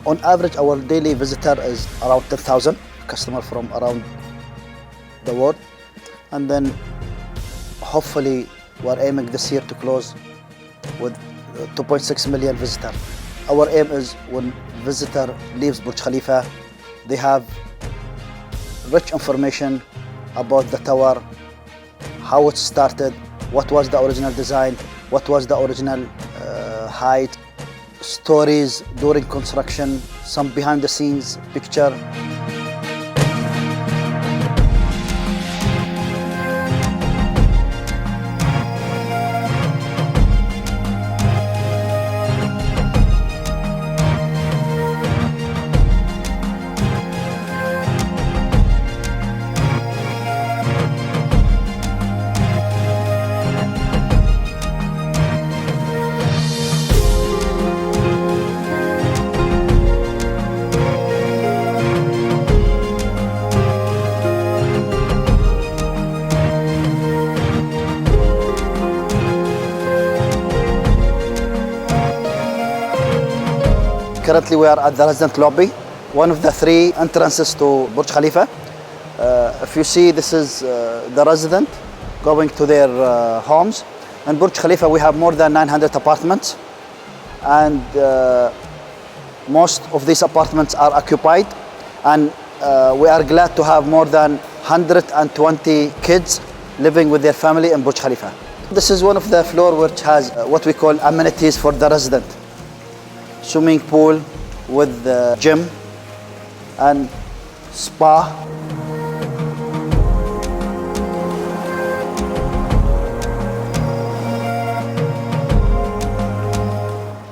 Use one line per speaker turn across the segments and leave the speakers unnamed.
On average, our daily visitor is around 10,000 customers from around the world. And then hopefully we're aiming this year to close with 2.6 million visitors. Our aim is when visitor leaves Burj Khalifa, they have rich information about the tower, how it started, what was the original design, what was the original height, stories during construction, some behind the scenes picture. Currently we are at the resident lobby, one of the three entrances to Burj Khalifa. If you see, this is the resident going to their homes. In Burj Khalifa we have more than 900 apartments, and most of these apartments are occupied, and we are glad to have more than 120 kids living with their family in Burj Khalifa. This is one of the floors which has what we call amenities for the resident. Swimming pool with the gym and spa.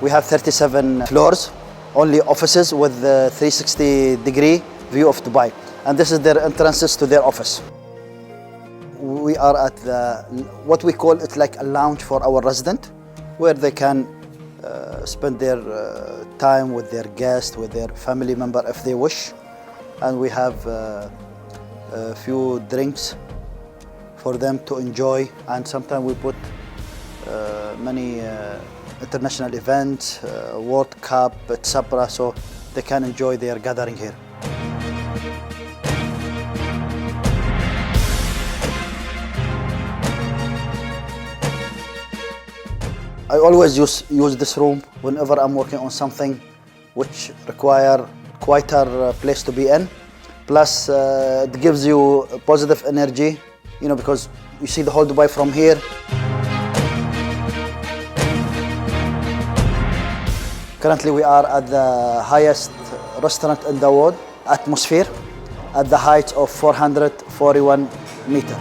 We have 37 floors, only offices with a 360-degree view of Dubai. And this is their entrances to their office. We are at what we call it like a lounge for our resident, where they can spend their time with their guests, with their family member if they wish. And we have a few drinks for them to enjoy. And sometimes we put many international events, World Cup, etc. So they can enjoy their gathering here. I always use this room whenever I'm working on something which require quieter place to be in. Plus, it gives you positive energy, because you see the whole Dubai from here. Currently, we are at the highest restaurant in the world, Atmosphere, at the height of 441 meters.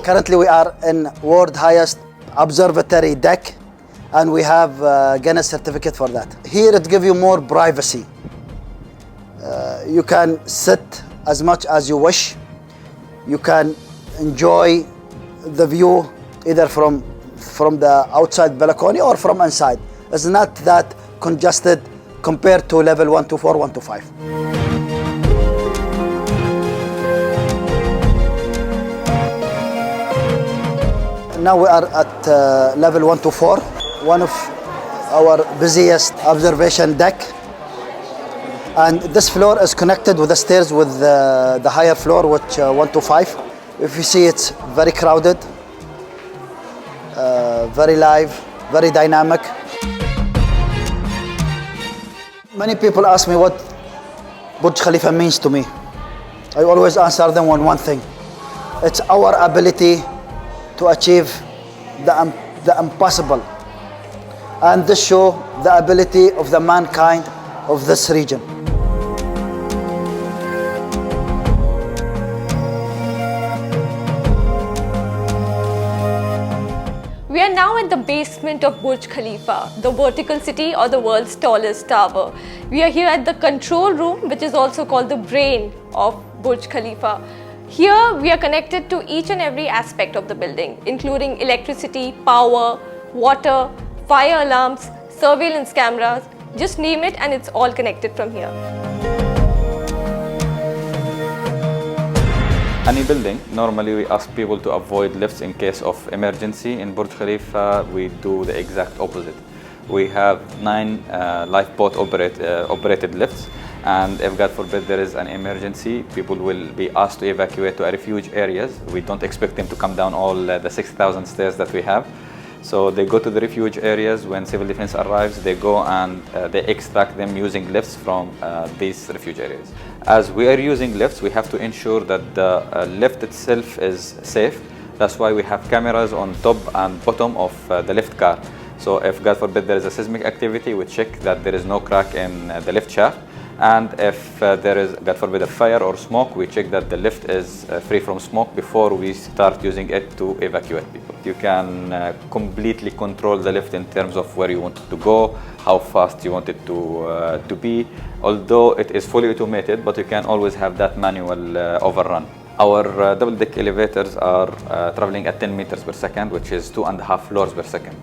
Currently, we are in world highest observatory deck, and we have Guinness certificate for that. Here, it gives you more privacy. You can sit as much as you wish. You can enjoy the view either from the outside balcony or from inside. It's not that congested compared to level 124, 125. Now we are at level 124, one of our busiest observation deck. And this floor is connected with the stairs with the higher floor, which 125. If you see, it's very crowded, very live, very dynamic. Many people ask me what Burj Khalifa means to me. I always answer them on one thing. It's our ability to achieve the impossible. And this shows the ability of the mankind of this region.
We are now at the basement of Burj Khalifa, the vertical city or the world's tallest tower. We are here at the control room, which is also called the brain of Burj Khalifa. Here we are connected to each and every aspect of the building, including electricity, power, water, fire alarms, surveillance cameras, just name it, and it's all connected from here.
any building, normally we ask people to avoid lifts in case of emergency. In Burj Khalifa, we do the exact opposite. We have 9 lifeboat operated lifts, and if God forbid there is an emergency, people will be asked to evacuate to refuge areas. We don't expect them to come down all the 6,000 stairs that we have. So they go to the refuge areas. When civil defense arrives, they go and they extract them using lifts from these refuge areas. As we are using lifts, we have to ensure that the lift itself is safe. That's why we have cameras on top and bottom of the lift car. So if, God forbid, there is a seismic activity, we check that there is no crack in the lift shaft. And if there is, God forbid, a fire or smoke, we check that the lift is free from smoke before we start using it to evacuate people. You can completely control the lift in terms of where you want it to go, how fast you want it to be. Although it is fully automated, but you can always have that manual overrun. Our double-deck elevators are traveling at 10 meters per second, which is 2.5 floors per second.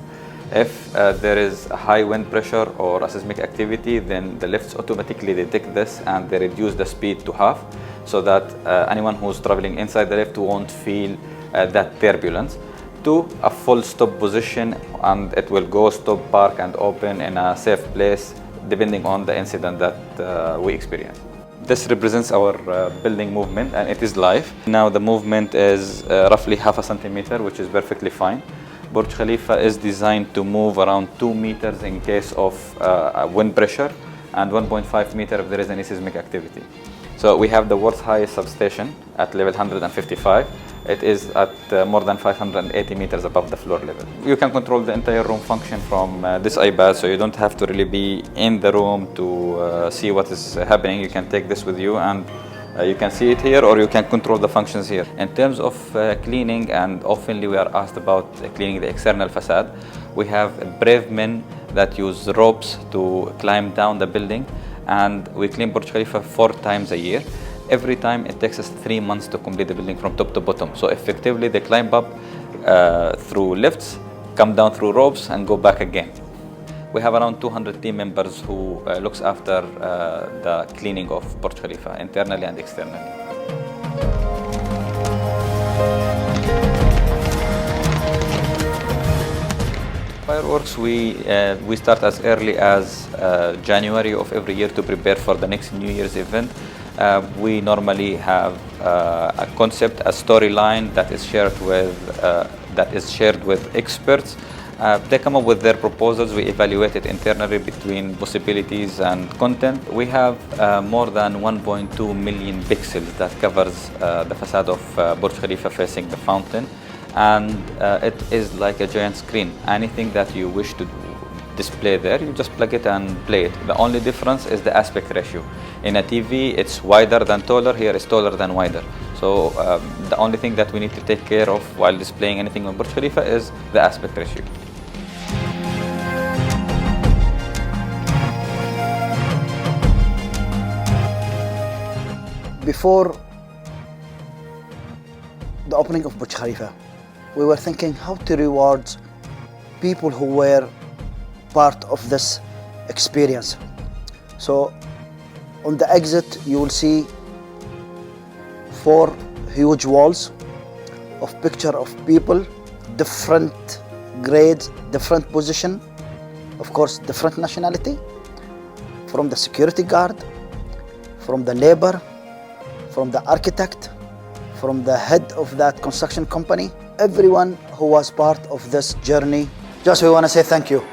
If there is a high wind pressure or a seismic activity, then the lifts automatically detect this and they reduce the speed to half, so that anyone who's traveling inside the lift won't feel that turbulence, to a full stop position, and it will go stop, park and open in a safe place depending on the incident that we experience. This represents our building movement, and it is live. Now the movement is roughly half a centimeter, which is perfectly fine. Burj Khalifa is designed to move around 2 meters in case of wind pressure, and 1.5 meters if there is any seismic activity. So we have the world's highest substation at level 155. It is at more than 580 meters above the floor level. You can control the entire room function from this iPad, so you don't have to really be in the room to see what is happening. You can take this with you, and you can see it here, or you can control the functions here. In terms of cleaning, and oftenly we are asked about cleaning the external facade, we have brave men that use ropes to climb down the building, and we clean Burj Khalifa 4 times a year. Every time it takes us 3 months to complete the building from top to bottom. So effectively they climb up through lifts, come down through ropes and go back again. We have around 200 team members who looks after the cleaning of Burj Khalifa, internally and externally. Fireworks, we start as early as January of every year to prepare for the next New Year's event. We normally have a concept, a storyline that is shared with experts. They come up with their proposals. We evaluate it internally between possibilities and content. We have more than 1.2 million pixels that covers the facade of Burj Khalifa facing the fountain, and it is like a giant screen. Anything that you wish to display there, you just plug it and play it. The only difference is the aspect ratio. In a TV, it's wider than taller. Here it's taller than wider. So the only thing that we need to take care of while displaying anything on Burj Khalifa is the aspect ratio.
Before the opening of Burj Khalifa, we were thinking how to reward people who were part of this experience. So on the exit you will see 4 huge walls of picture of people, different grades, different position, of course different nationality, from the security guard, from the labor, from the architect, from the head of that construction company, everyone who was part of this journey. Just we want to say thank you.